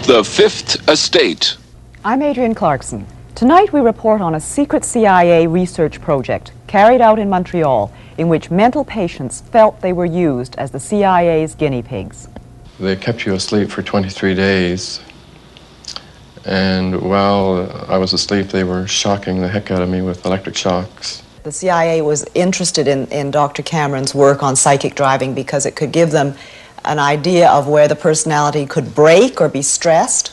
The Fifth Estate. I'm Adrienne Clarkson. Tonight we report on a secret CIA research project carried out in Montreal in which mental patients felt they were used as the CIA's guinea pigs. They kept you asleep for 23 days. And while I was asleep, they were shocking the heck out of me with electric shocks. The CIA was interested in Dr. Cameron's work on psychic driving because it could give them an idea of where the personality could break or be stressed.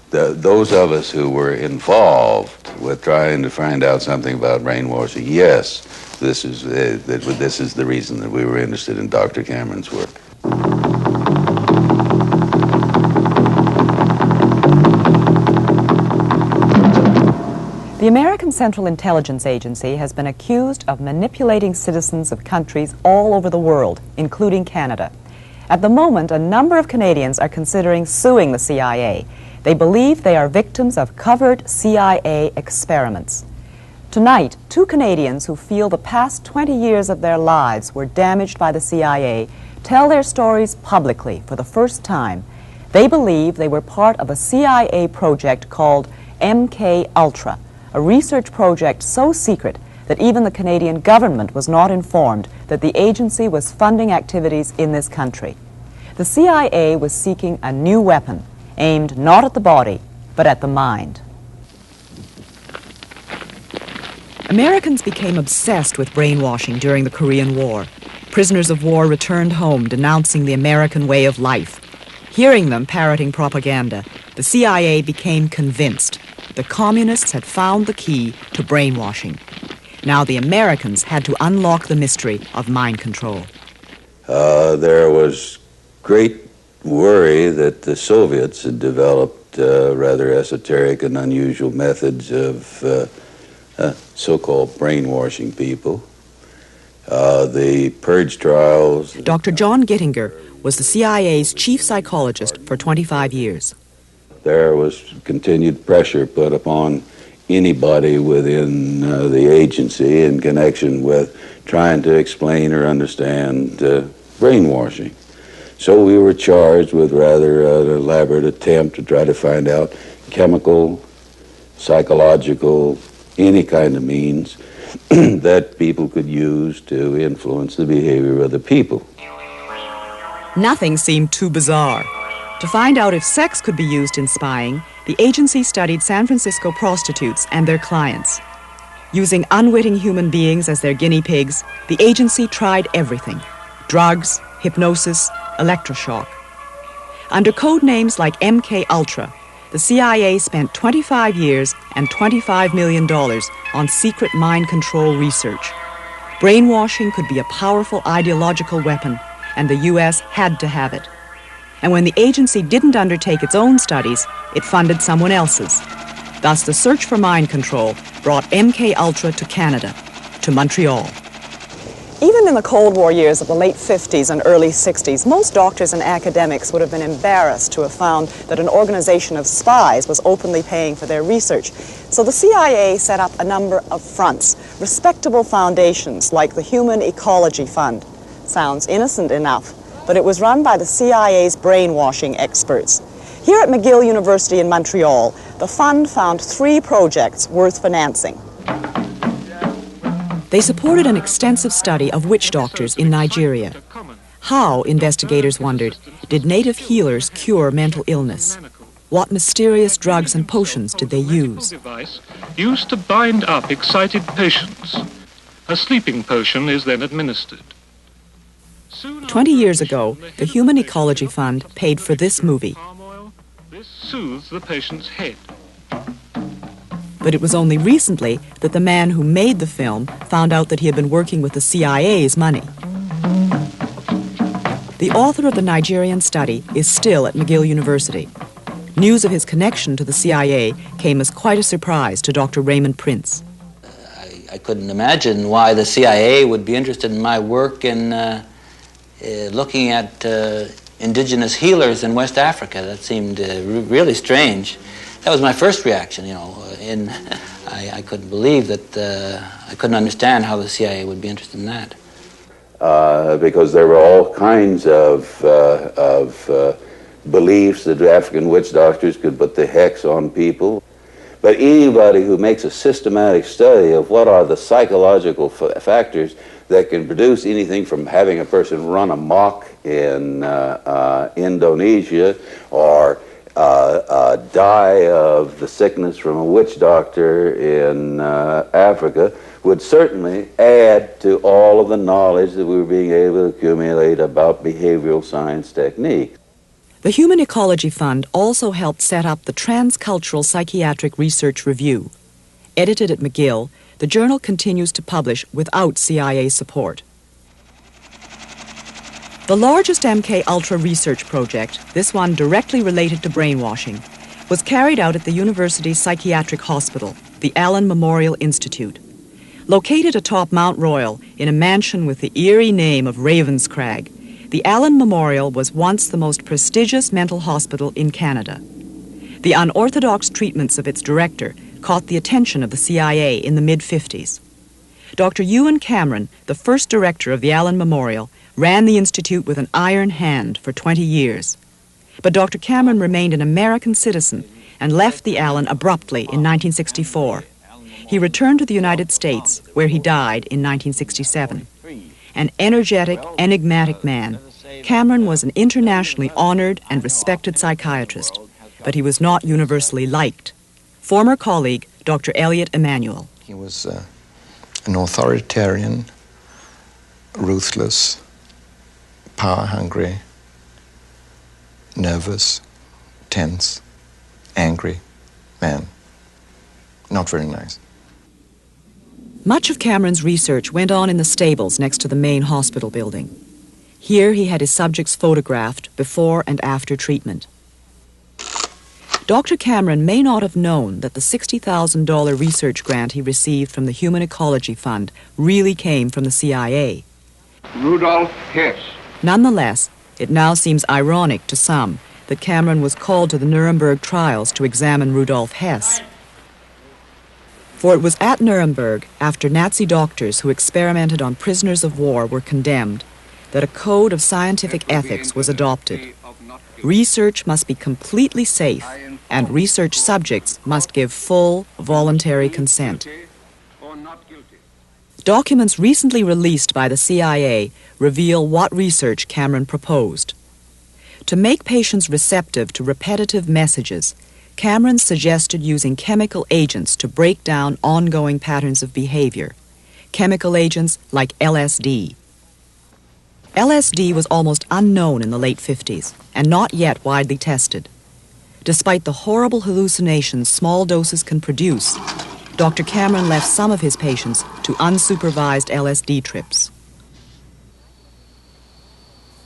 Those of us who were involved with trying to find out something about brainwashing, yes, this is the reason that we were interested in Dr. Cameron's work. The American Central Intelligence Agency has been accused of manipulating citizens of countries all over the world, including Canada. At the moment, a number of Canadians are considering suing the CIA. They believe they are victims of covert CIA experiments. Tonight, two Canadians who feel the past 20 years of their lives were damaged by the CIA tell their stories publicly for the first time. They believe they were part of a CIA project called MK Ultra, a research project so secret that even the Canadian government was not informed that the agency was funding activities in this country. The CIA was seeking a new weapon, aimed not at the body, but at the mind. Americans became obsessed with brainwashing during the Korean War. Prisoners of war returned home denouncing the American way of life. Hearing them parroting propaganda, the CIA became convinced the communists had found the key to brainwashing. Now the Americans had to unlock the mystery of mind control. There was great worry that the Soviets had developed rather esoteric and unusual methods of so-called brainwashing people. The purge trials... Dr. John Gittinger was the CIA's chief psychologist for 25 years. There was continued pressure put upon anybody within the agency in connection with trying to explain or understand brainwashing. So we were charged with rather an elaborate attempt to try to find out chemical, psychological, any kind of means that people could use to influence the behavior of the people. Nothing seemed too bizarre. To find out if sex could be used in spying, the agency studied San Francisco prostitutes and their clients. Using unwitting human beings as their guinea pigs, the agency tried everything: drugs, hypnosis, electroshock. Under code names like MK Ultra, the CIA spent 25 years and $25 million on secret mind control research. Brainwashing could be a powerful ideological weapon, and the U.S. had to have it. And when the agency didn't undertake its own studies, it funded someone else's. Thus, the search for mind control brought MK Ultra to Canada, to Montreal. Even in the Cold War years of the late 50s and early 60s, most doctors and academics would have been embarrassed to have found that an organization of spies was openly paying for their research. So the CIA set up a number of fronts, respectable foundations like the Human Ecology Fund. Sounds innocent enough, but it was run by the CIA's brainwashing experts. Here at McGill University in Montreal, the fund found 3 projects worth financing. They supported an extensive study of witch doctors in Nigeria. How, investigators wondered, did native healers cure mental illness? What mysterious drugs and potions did they use? Device used to bind up excited patients. A sleeping potion is then administered. 20 years ago, the Human Ecology Fund paid for this movie. This soothes the patient's head. But it was only recently that the man who made the film found out that he had been working with the CIA's money. The author of the Nigerian study is still at McGill University. News of his connection to the CIA came as quite a surprise to Dr. Raymond Prince. I couldn't imagine why the CIA would be interested in my work in looking at indigenous healers in West Africa. That seemed really strange. That was my first reaction, you know. I couldn't believe that, I couldn't understand how the CIA would be interested in that. Because there were all kinds of beliefs that African witch doctors could put the hex on people. But anybody who makes a systematic study of what are the psychological factors that can produce anything from having a person run amok in Indonesia or die of the sickness from a witch doctor in Africa would certainly add to all of the knowledge that we were being able to accumulate about behavioral science techniques. The Human Ecology Fund also helped set up the Transcultural Psychiatric Research Review. Edited at McGill, the journal continues to publish without CIA support. The largest MK Ultra research project, this one directly related to brainwashing, was carried out at the university's psychiatric hospital, the Allen Memorial Institute. Located atop Mount Royal in a mansion with the eerie name of Ravenscrag, the Allen Memorial was once the most prestigious mental hospital in Canada. The unorthodox treatments of its director caught the attention of the CIA in the mid-50s. Dr. Ewan Cameron, the first director of the Allen Memorial, ran the institute with an iron hand for 20 years. But Dr. Cameron remained an American citizen and left the Allen abruptly in 1964. He returned to the United States, where he died in 1967. An energetic, enigmatic man, Cameron was an internationally honored and respected psychiatrist, but he was not universally liked. Former colleague, Dr. Elliot Emanuel. He was an authoritarian, ruthless, power-hungry, nervous, tense, angry man. Not very nice. Much of Cameron's research went on in the stables next to the main hospital building. Here he had his subjects photographed before and after treatment. Dr. Cameron may not have known that the $60,000 research grant he received from the Human Ecology Fund really came from the CIA. Rudolf Hess. Nonetheless, it now seems ironic to some that Cameron was called to the Nuremberg trials to examine Rudolf Hess. For it was at Nuremberg, after Nazi doctors who experimented on prisoners of war were condemned, that a code of scientific ethics was adopted. Research must be completely safe, and research subjects must give full, voluntary consent. Documents recently released by the CIA reveal what research Cameron proposed. To make patients receptive to repetitive messages, Cameron suggested using chemical agents to break down ongoing patterns of behavior. Chemical agents like LSD. LSD was almost unknown in the late 50s and not yet widely tested. Despite the horrible hallucinations small doses can produce, Dr. Cameron left some of his patients to unsupervised LSD trips.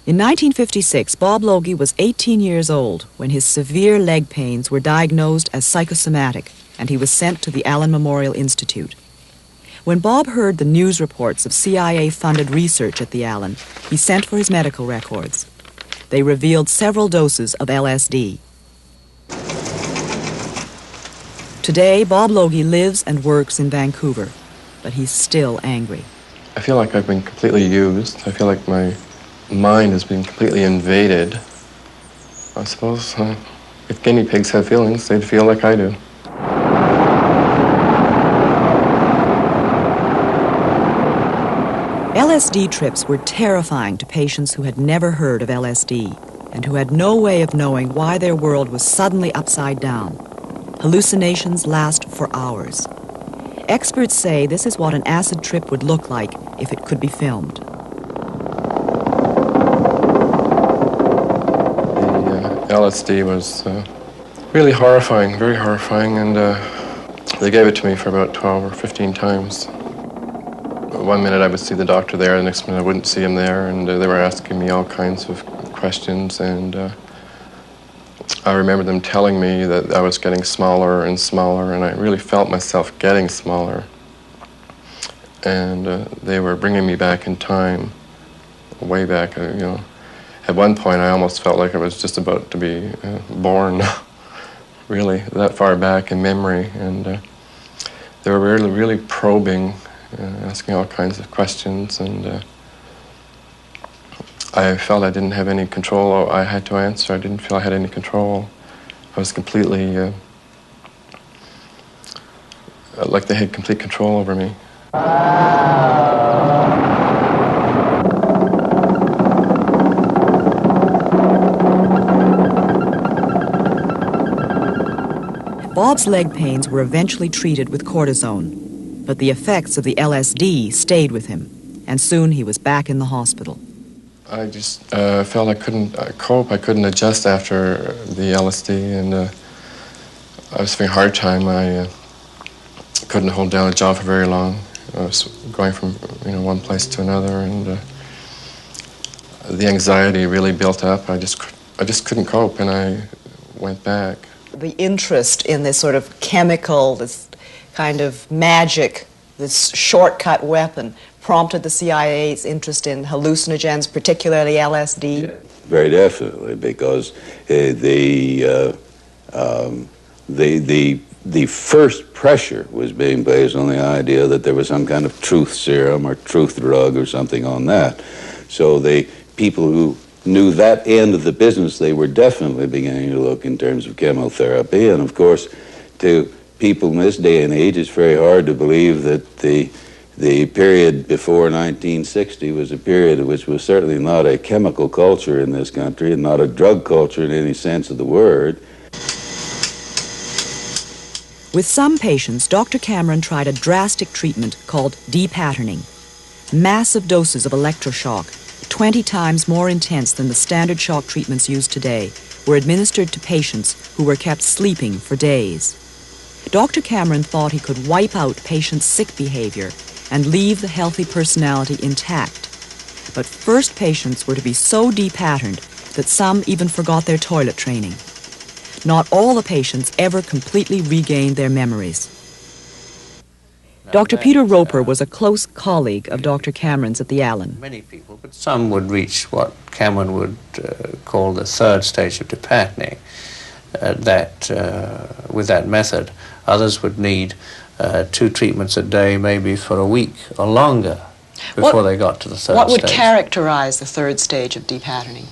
In 1956, Bob Logie was 18 years old when his severe leg pains were diagnosed as psychosomatic, and he was sent to the Allen Memorial Institute. When Bob heard the news reports of CIA-funded research at the Allen, he sent for his medical records. They revealed several doses of LSD. Today, Bob Logie lives and works in Vancouver, but he's still angry. I feel like I've been completely used. I feel like my mind has been completely invaded. I suppose if guinea pigs have feelings, they'd feel like I do. LSD trips were terrifying to patients who had never heard of LSD and who had no way of knowing why their world was suddenly upside down. Hallucinations last for hours. Experts say this is what an acid trip would look like if it could be filmed. LSD was really horrifying, very horrifying, and they gave it to me for about 12 or 15 times. One minute I would see the doctor there, the next minute I wouldn't see him there, and they were asking me all kinds of questions, and I remember them telling me that I was getting smaller and smaller, and I really felt myself getting smaller. And they were bringing me back in time, way back, you know. At one point, I almost felt like I was just about to be born, really, that far back in memory. And they were really, really probing, asking all kinds of questions. And I felt I didn't have any control. I had to answer. I didn't feel I had any control. I was completely, like they had complete control over me. Bob's leg pains were eventually treated with cortisone, but the effects of the LSD stayed with him, and soon he was back in the hospital. I just felt I couldn't cope. I couldn't adjust after the LSD, and I was having a hard time. I couldn't hold down a job for very long. I was going from one place to another, and the anxiety really built up. I just couldn't cope, and I went back. The interest in this sort of chemical, this kind of magic, this shortcut weapon, prompted the CIA's interest in hallucinogens, particularly LSD? Yeah, very definitely, because the first pressure was being based on the idea that there was some kind of truth serum or truth drug or something on that. So the people who knew that end of the business, they were definitely beginning to look in terms of chemotherapy. And of course, to people in this day and age, it's very hard to believe that the period before 1960 was a period which was certainly not a chemical culture in this country and not a drug culture in any sense of the word. With some patients, Dr. Cameron tried a drastic treatment called depatterning. Massive doses of electroshock, 20 times more intense than the standard shock treatments used today, were administered to patients who were kept sleeping for days. Dr. Cameron thought he could wipe out patients' sick behavior and leave the healthy personality intact. But first patients were to be so depatterned that some even forgot their toilet training. Not all the patients ever completely regained their memories. Dr. Peter Roper was a close colleague of Dr. Cameron's at the Allen. Many people, but some would reach what Cameron would call the third stage of depatterning. With that method, others would need 2 treatments a day, maybe for a week or longer, before they got to the third stage. What would characterize the third stage of depatterning?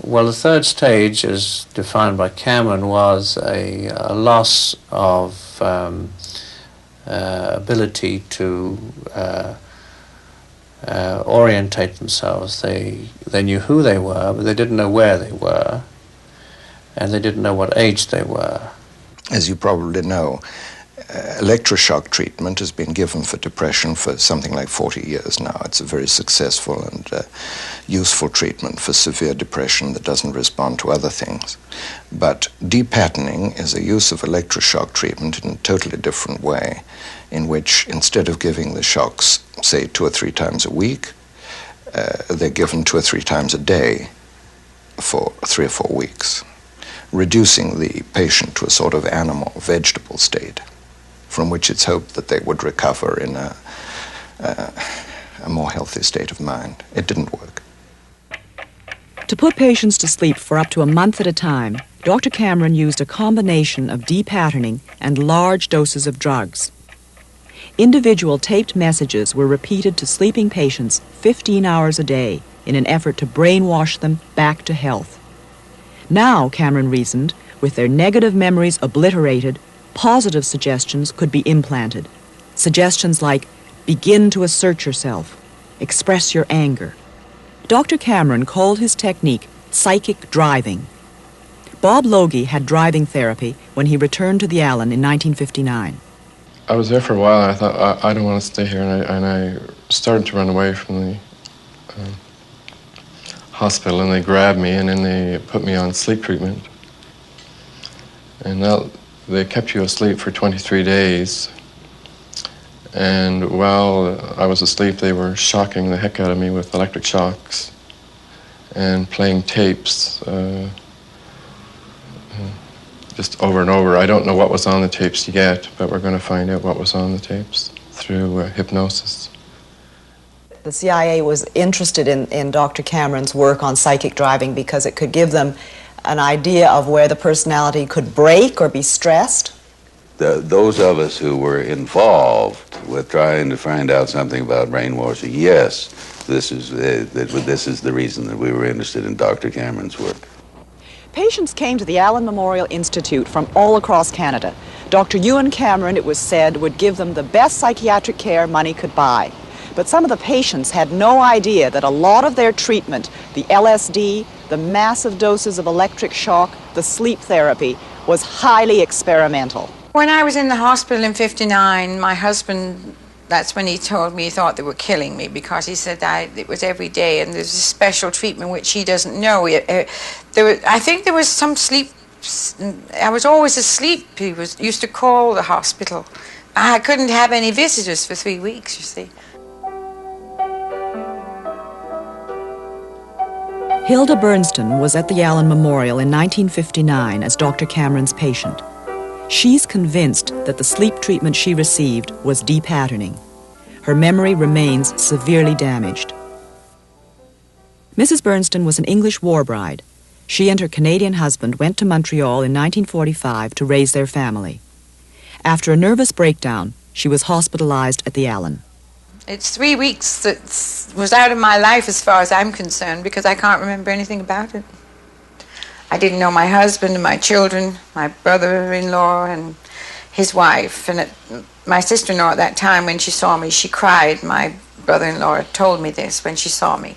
Well, the third stage, as defined by Cameron, was a loss of ability to orientate themselves. They knew who they were, but they didn't know where they were, and they didn't know what age they were. As you probably know, electroshock treatment has been given for depression for something like 40 years now. It's a very successful and useful treatment for severe depression that doesn't respond to other things. But depatterning is a use of electroshock treatment in a totally different way, in which instead of giving the shocks, say, 2 or 3 times a week, they're given 2 or 3 times a day for 3 or 4 weeks, reducing the patient to a sort of animal, vegetable state, from which it's hoped that they would recover in a more healthy state of mind. It didn't work. To put patients to sleep for up to a month at a time, Dr. Cameron used a combination of depatterning and large doses of drugs. Individual taped messages were repeated to sleeping patients 15 hours a day in an effort to brainwash them back to health. Now, Cameron reasoned, with their negative memories obliterated, positive suggestions could be implanted. Suggestions like, begin to assert yourself, express your anger. Dr. Cameron called his technique psychic driving. Bob Logie had driving therapy when he returned to the Allen in 1959. I was there for a while, and I thought, I don't want to stay here, and I started to run away from the hospital, and they grabbed me, and then they put me on sleep treatment. And they kept you asleep for 23 days. And while I was asleep, they were shocking the heck out of me with electric shocks and playing tapes just over and over. I don't know what was on the tapes yet, but we're going to find out what was on the tapes through hypnosis. The CIA was interested in Dr. Cameron's work on psychic driving because it could give them an idea of where the personality could break or be stressed. Those of us who were involved with trying to find out something about brainwashing. Yes, this is the reason that we were interested in Dr. Cameron's work. Patients came to the Allen Memorial Institute from all across Canada. Dr. Ewan Cameron, it was said, would give them the best psychiatric care money could buy. But some of the patients had no idea that a lot of their treatment, the LSD, the massive doses of electric shock, the sleep therapy, was highly experimental. When I was in the hospital in '59, my husband, that's when he told me he thought they were killing me, because he said it was every day and there's a special treatment which he doesn't know. I think there was some sleep. I was always asleep. He used to call the hospital. I couldn't have any visitors for 3 weeks, you see. Hilda Bernston was at the Allen Memorial in 1959 as Dr. Cameron's patient. She's convinced that the sleep treatment she received was depatterning. Her memory remains severely damaged. Mrs. Bernston was an English war bride. She and her Canadian husband went to Montreal in 1945 to raise their family. After a nervous breakdown, she was hospitalized at the Allen. It's 3 weeks that was out of my life as far as I'm concerned, because I can't remember anything about it. I didn't know my husband and my children, my brother-in-law and his wife. And my sister-in-law at that time, when she saw me, she cried. My brother-in-law told me this when she saw me.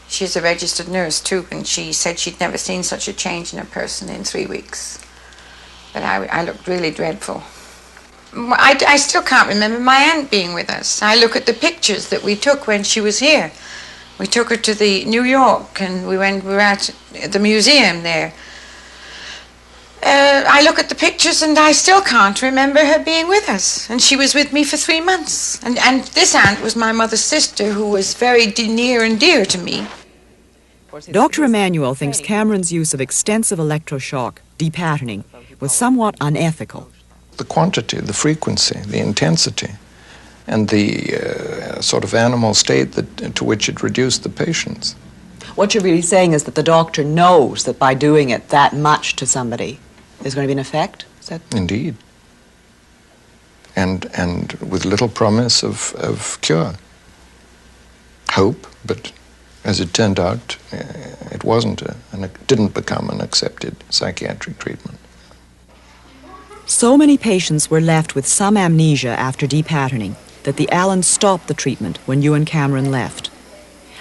She's a registered nurse too, and she said she'd never seen such a change in a person in 3 weeks. But I looked really dreadful. I still can't remember my aunt being with us. I look at the pictures that we took when she was here. We took her to New York, and we were at the museum there. I look at the pictures, and I still can't remember her being with us. And she was with me for 3 months. And this aunt was my mother's sister, who was very near and dear to me. Dr. Emanuel thinks Cameron's use of extensive electroshock, depatterning, was somewhat unethical. The quantity, the frequency, the intensity, and the sort of animal state to which it reduced the patients. What you're really saying is that the doctor knows that by doing it that much to somebody, there's going to be an effect? Is that... Indeed. And with little promise of cure. Hope, but as it turned out, it wasn't, and it didn't become an accepted psychiatric treatment. So many patients were left with some amnesia after depatterning that the Allens stopped the treatment when Ewan Cameron left.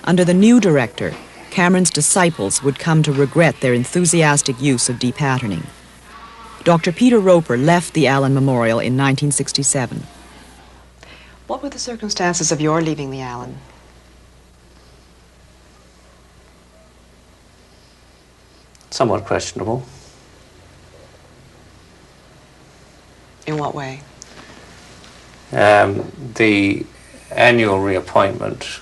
Under the new director, Cameron's disciples would come to regret their enthusiastic use of depatterning. Dr. Peter Roper left the Allen Memorial in 1967. What were the circumstances of your leaving the Allen? Somewhat questionable. In what way? The annual reappointment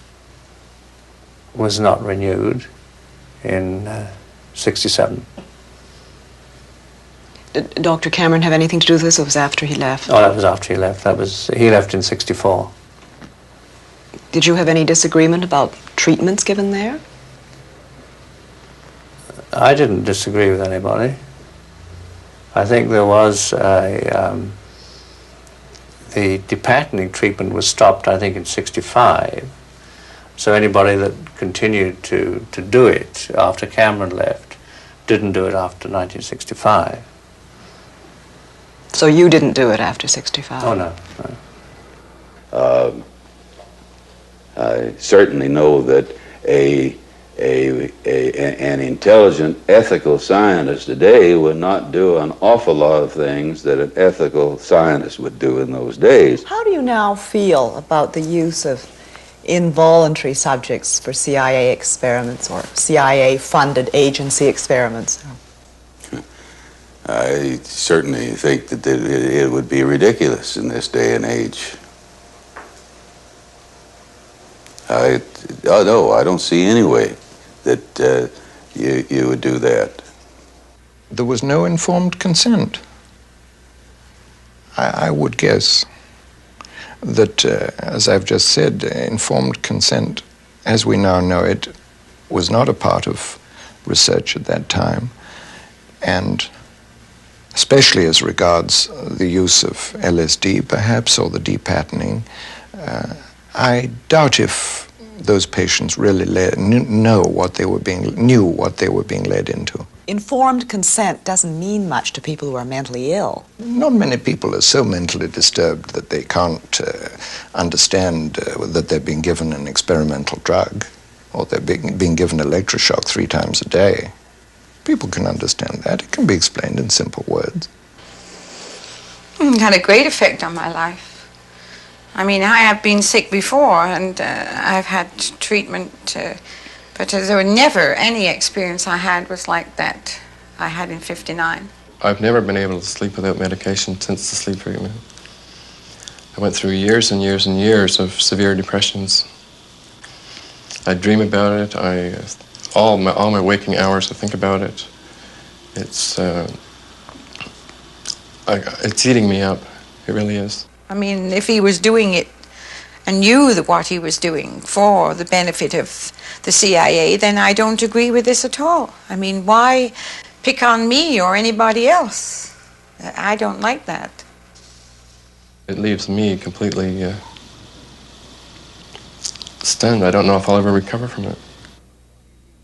was not renewed in '67. Did Dr. Cameron have anything to do with this, or was it after he left? Oh, that was after he left. He left in '64. Did you have any disagreement about treatments given there? I didn't disagree with anybody. I think there was the depatterning treatment was stopped, I think, in '65. So anybody that continued to do it after Cameron left didn't do it after 1965. So you didn't do it after '65? Oh, no. I certainly know that an intelligent, ethical scientist today would not do an awful lot of things that an ethical scientist would do in those days. How do you now feel about the use of involuntary subjects for CIA experiments or CIA-funded agency experiments? I certainly think that it would be ridiculous in this day and age. No, I don't see any way that you would do that. There was no informed consent. I would guess that, as I've just said, informed consent, as we now know it, was not a part of research at that time. And especially as regards the use of LSD, perhaps, or the depatterning. I doubt if those patients really knew what they were being led into. Informed consent doesn't mean much to people who are mentally ill. Not many people are so mentally disturbed that they can't understand that they're being given an experimental drug, or they're being given electroshock 3 times a day. People can understand that. It can be explained in simple words. It had a great effect on my life. I mean, I have been sick before, and I've had treatment, but there were never any experience I had was like that I had in '59. I've never been able to sleep without medication since the sleep treatment. I went through years and years and years of severe depressions. I dream about it. All my waking hours I think about it. It's eating me up. It really is. I mean, if he was doing it and knew what he was doing for the benefit of the CIA, then I don't agree with this at all. I mean, why pick on me or anybody else? I don't like that. It leaves me completely stunned. I don't know if I'll ever recover from it.